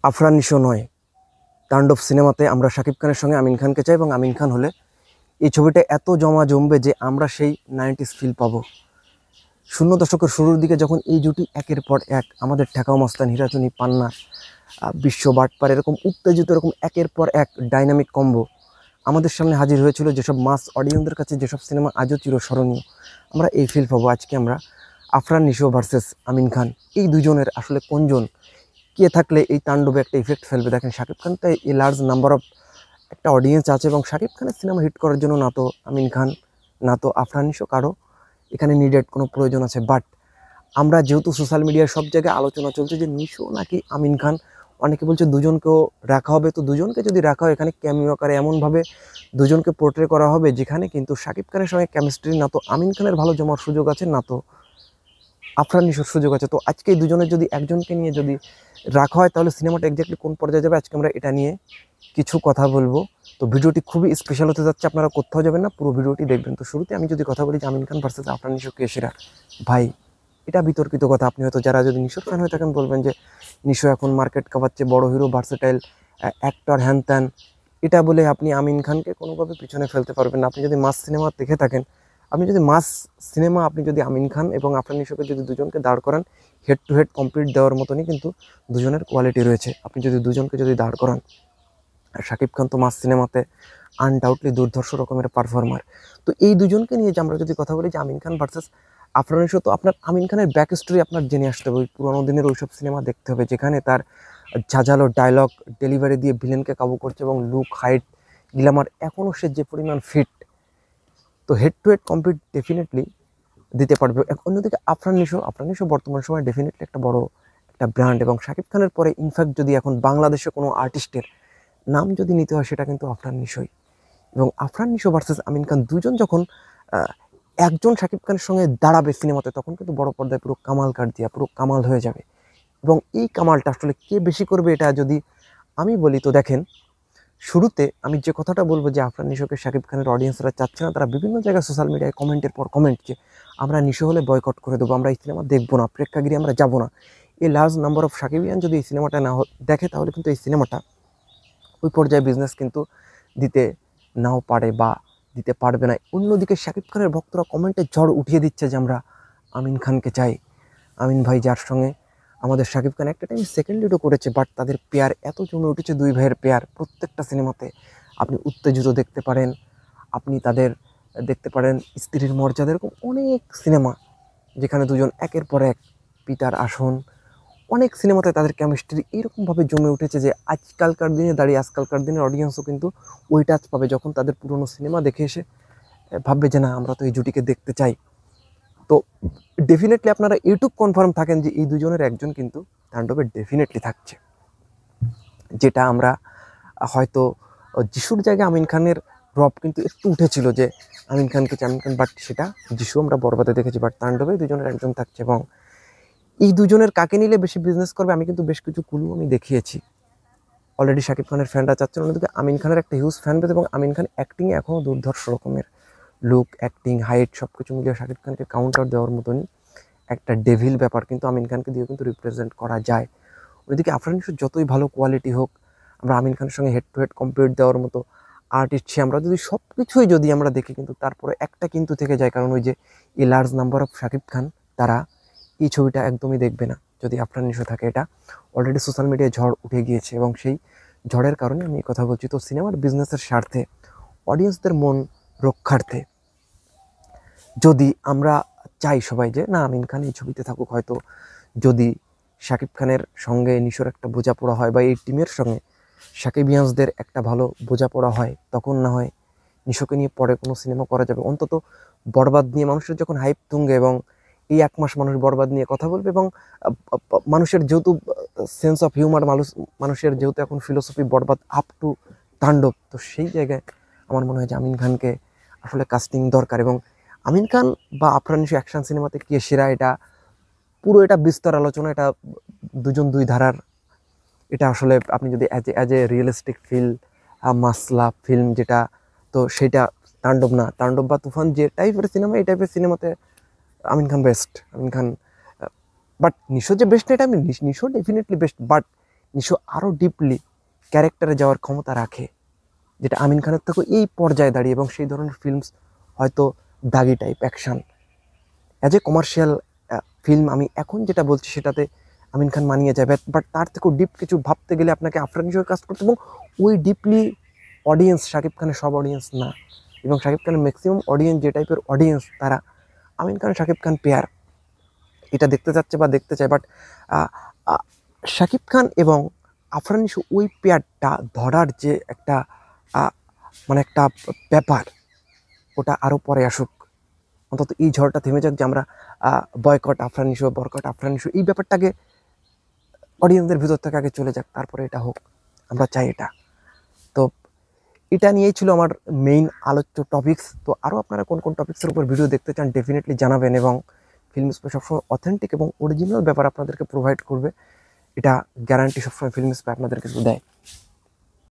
আফরান নিশো নয়, তাণ্ডব সিনেমাতে আমরা শাকিব খানের সঙ্গে আমিন খানকে চাই এবং আমিন খান হলে এই ছবিটা এত জমবে যে আমরা সেই 90s ফিল পাবো। শূন্য দশকের শুরুর দিকে যখন এই জুটি একের পর এক আমাদের ঠেকাও মস্তান, হীরাচনী, পান্না, বিশ্ব বাটপার এরকম উত্তেজিত এরকম একের পর এক ডাইনামিক কম্বো আমাদের সামনে হাজির হয়েছিল, যেসব মাস অডিয়েন্সদের কাছে যেসব সিনেমা আজও চিরস্মরণীয়, আমরা এই ফিল পাবো। আজকে আমরা আফরান নিশো ভার্সেস আমিন খান, এই দুজনের আসলে কোনজন কে থাকলে এই তাণ্ডবে একটা ইফেক্ট ফেলবে। দেখেন, শাকিব খান তো এই লার্জ নাম্বার অফ একটা অডিয়েন্স আছে এবং শাকিব খানের সিনেমা হিট করার জন্য না তো আমিন খান না তো আফরান নিশো কারো এখানে নিডেড কোনো প্রয়োজন আছে। বাট আমরা যেহেতু সোশ্যাল মিডিয়ার সব জায়গায় আলোচনা চলছে যে নিশো নাকি আমিন খান, অনেকে বলছে দুজনকেও রাখা হবে। তো দুজনকে যদি রাখা হয় এখানে ক্যামিও আকারে এমনভাবে দুজনকে পোর্ট্রে করা হবে যেখানে কিন্তু শাকিব খানের সঙ্গে কেমিস্ট্রি না তো আমিন খানের ভালো জমার সুযোগ আছে না তো আফরান নিশোর সুযোগ আছে। তো আজকে এই দুজনের যদি একজনকে নিয়ে যদি রাখা হয় তাহলে সিনেমাটা এক্স্যাক্টলি কোন পর্যায়ে যাবে, আজকে আমরা এটা নিয়ে কিছু কথা বলবো। তো ভিডিওটি খুবই স্পেশাল হতে যাচ্ছে, আপনারা কোথাও যাবেন না, পুরো ভিডিওটি দেখবেন। তো শুরুতে আমি যদি কথা বলি যে আমিন খান ভার্সেস আফরান নিশো কে সেরা, ভাই এটা বিতর্কিত কথা। আপনি হয়তো যারা যদি নিশোর ফ্যান হয়ে থাকেন বলবেন যে নিশো এখন মার্কেট কাঁপাচ্ছে, বড় হিরো, ভার্সেটাইল অ্যাক্টর, হ্যান ত্যান, এটা বলে আপনি আমিন খানকে কোনোভাবে পিছনে ফেলতে পারবেন না। আপনি যদি মাস সিনেমা দেখে থাকেন, আপনি যদি মাস সিনেমা আপনি যদি আমিন খান এবং আফরান নিশোকে যদি দুজনকে দাঁড় করান, হেড টু হেড কমপ্লিট দেওয়ার মতনই কিন্তু দুজনের কোয়ালিটি রয়েছে। আপনি যদি দুজনকে যদি দাঁড় করান, আর শাকিব খান তো মাস সিনেমাতে আনডাউটলি দুর্ধর্ষ রকমের পারফর্মার। তো এই দুজনকে নিয়ে যে আমরা যদি কথা বলি যে আমিন খান ভার্সেস আফরান নিশো, তো আপনার আমিন খানের ব্যাক স্টোরি আপনার জেনে আসতে হবে, ওই পুরোনো দিনের ওইসব সিনেমা দেখতে হবে যেখানে তার ঝাঁঝালো ডায়লগ ডেলিভারি দিয়ে ভিলেনকে কাবু করছে এবং লুক, হাইট, গ্ল্যামার এখনও সে যে পরিমাণ ফিট, তো head to head complete definitely দিতে পারবে। অন্যদিকে আফরান নিশো বর্তমান সময়ে ডেফিনেটলি একটা বড় একটা ব্র্যান্ড এবং শাকিব খানের পরে ইনফ্যাক্ট যদি এখন বাংলাদেশে কোনো আর্টিস্টের নাম যদি নিতে হয় সেটা কিন্তু আফরান নিশোই। এবং আফরান নিশো ভার্সেস আমিন খান দুজন যখন একজন শাকিব খানের সঙ্গে দাঁড়াবে সিনেমাতে, তখন কিন্তু বড় পর্দায় পুরো কামাল কাট দিয়া পুরো কামাল হয়ে যাবে। এবং এই কামালটা আসলে কে বেশি করবে এটা যদি আমি বলি, তো দেখেন, শুরুতে আমি যে কথাটা বলবো যে আফরান নিশোকে শাকিব খানের অডিয়েন্সরা চাচ্ছে না, তারা বিভিন্ন জায়গায় সোশ্যাল মিডিয়ায় কমেন্টের পর কমেন্ট যে আমরা নিশো হলে বয়কট করে দেবো, আমরা এই সিনেমা দেখবো না, প্রেক্ষাগৃহে আমরা যাবো না। এই লার্জ নাম্বার অফ সাকিবিয়ান যদি এই সিনেমাটা না দেখে তাহলে কিন্তু এই সিনেমাটা ওই পর্যায়ে বিজনেস কিন্তু দিতে নাও পারে বা দিতে পারবে না। অন্যদিকে শাকিব খানের ভক্তরা কমেন্টে ঝড় উঠিয়ে দিচ্ছে যে আমরা আমিন খানকে চাই। আমিন ভাই যার সঙ্গে আমাদের শাকিব খান একটা টাইম সেকেন্ড লিডও করেছে, বাট তাদের পেয়ার এত জমে উঠেছে, দুই ভাইয়ের পেয়ার প্রত্যেকটা সিনেমাতে আপনি উত্তেজিত দেখতে পারেন, আপনি তাদের দেখতে পারেন স্ত্রীর মর্যাদা, এরকম অনেক সিনেমা যেখানে দুজন একের পর এক, পিতার আসন, অনেক সিনেমাতে তাদের কেমিস্ট্রি এইরকমভাবে জমে উঠেছে যে আজকালকার দিনে দাঁড়িয়ে আজকালকার দিনের অডিয়েন্সও কিন্তু ওই টাচ পাবে যখন তাদের পুরনো সিনেমা দেখে এসে ভাববে যে না আমরা তো এই জুটিকে দেখতে চাই। তো ডেফিনেটলি আপনারা এইটুক কনফার্ম থাকেন যে এই দুজনের একজন কিন্তু তাণ্ডবে ডেফিনেটলি থাকছে। যেটা আমরা হয়তো যিশুর জায়গায় আমিন খানের রব কিন্তু একটু উঠেছিল যে আমিন খানকে আমিন খান, বাট সেটা যিশু আমরা বরবাদে দেখেছি, বাট তাণ্ডবে দুজনের একজন থাকছে। এবং এই দুজনের কাকে নিলে বেশি বিজনেস করবে আমি কিন্তু বেশ কিছু ক্লু আমি দেখিয়েছি অলরেডি। শাকিব খানের ফ্যানরা চাচ্ছেন, অন্যদিকে আমিন খানের একটা হিউজ ফ্যান বেস এবং আমিন খান অ্যাক্টিংয়ে এখনও দুর্ধর্ষ রকমের, লুক, অ্যাক্টিং, হাইট সব কিছু মিলিয়ে শাকিব খানকে কাউন্টার দেওয়ার মতনই একটা ডেভিল ব্যাপার কিন্তু আমিন খানকে দিয়েও কিন্তু রিপ্রেজেন্ট করা যায়। ওইদিকে আফরান নিশোর যতই ভালো কোয়ালিটি হোক, আমরা আমিন খানের সঙ্গে হেড টু হেড কম্পিট দেওয়ার মতো আর্টিস্ট সে, আমরা যদি সব কিছুই যদি আমরা দেখি কিন্তু তারপরে একটা কিন্তু থেকে যায়, কারণ ওই যে এই large number of Shakib Khan তারা এই ছবিটা একদমই দেখবে না যদি আফরান নিশো থাকে। এটা অলরেডি সোশ্যাল মিডিয়ায় ঝড় উঠে গিয়েছে এবং সেই ঝড়ের কারণে আমি এই কথা বলছি। তো সিনেমার বিজনেসের স্বার্থে, অডিয়েন্সদের মন রক্ষার্থে যদি আমরা চাই সবাই যে না আমিন খান এই ছবিতে থাকুক, হয়তো যদি শাকিব খানের সঙ্গে নিশোর একটা বোঝাপড়া হয় বা এই টিমের সঙ্গে সাকিবিয়ান্সদের একটা ভালো বোঝাপড়া হয়, তখন না হয় নিশোকে নিয়ে পরে কোনো সিনেমা করা যাবে। অন্তত বরবাদ নিয়ে মানুষের যখন হাইপ তুঙ্গে এবং এই এক মাস মানুষ বরবাদ নিয়ে কথা বলবে এবং মানুষের যেহেতু সেন্স অফ হিউমার, মানুষের যেহেতু এখন ফিলোসফি বরবাদ আপ টু তাণ্ডব, তো সেই জায়গায় আমার মনে হয় যে আমিন খানকে আসলে কাস্টিং দরকার। এবং আমিন খান বা আফরান নিশো অ্যাকশন সিনেমাতে কে সেরা, এটা পুরো এটা বিস্তর আলোচনা, এটা দুজন দুই ধারার। এটা আসলে আপনি যদি অ্যাজ এ রিয়েলিস্টিক ফিল, মাসলা ফিল্ম যেটা, তো সেটা তাণ্ডব না, তাণ্ডব বা তুফান যে টাইপের সিনেমা, এই টাইপের সিনেমাতে আমিন খান বেস্ট। আমিন খান, বাট নিশো যে বেস্ট এটা আমি Nisho definitely best, but Nisho আরও ডিপলি ক্যারেক্টারে যাওয়ার ক্ষমতা রাখে, যেটা আমিন খানের থেকেও এই পর্যায়ে দাঁড়িয়ে, এবং সেই ধরনের ফিল্মস হয়তো দাগি type action as a commercial film আমি এখন যেটা বলছি সেটাতে আমিন খান মানিয়ে যাবে, বাট তার থেকেও ডিপ কিছু ভাবতে গেলে আপনাকে আফরান নিশোকে কাজ করতে, এবং ওই ডিপলি অডিয়েন্স শাকিব খানের সব অডিয়েন্স না, এবং শাকিব খানের ম্যাক্সিমাম অডিয়েন্স যে টাইপের অডিয়েন্স তারা আমিন খান শাকিব খান পেয়ার এটা দেখতে চাচ্ছে বা দেখতে চায়, বাট শাকিব খান এবং আফরান নিশো ওই পেয়ারটা ধরার যে একটা মানে একটা ব্যাপার, ওটা আরও পরে আসুক। অন্তত এই ঝড়টা থেমে যাক, যে আমরা বয়কট আফরান নিশো, বরকট আফরান নিশো, এই ব্যাপারটাকে অডিয়েন্সদের ভিতর থেকে আগে চলে যাক, তারপরে এটা হোক, আমরা চাই এটা। তো এটা নিয়েই ছিল আমার মেইন আলোচ্য টপিকস। তো আরও আপনারা কোন কোন টপিক্সের উপর ভিডিও দেখতে চান ডেফিনেটলি জানাবেন, এবং ফিল্ম স্পে সবসময় অথেন্টিক এবং অরিজিনাল ব্যাপার আপনাদেরকে প্রোভাইড করবে, এটা গ্যারান্টি সবসময় ফিল্ম স্পে আপনাদেরকে দেয়।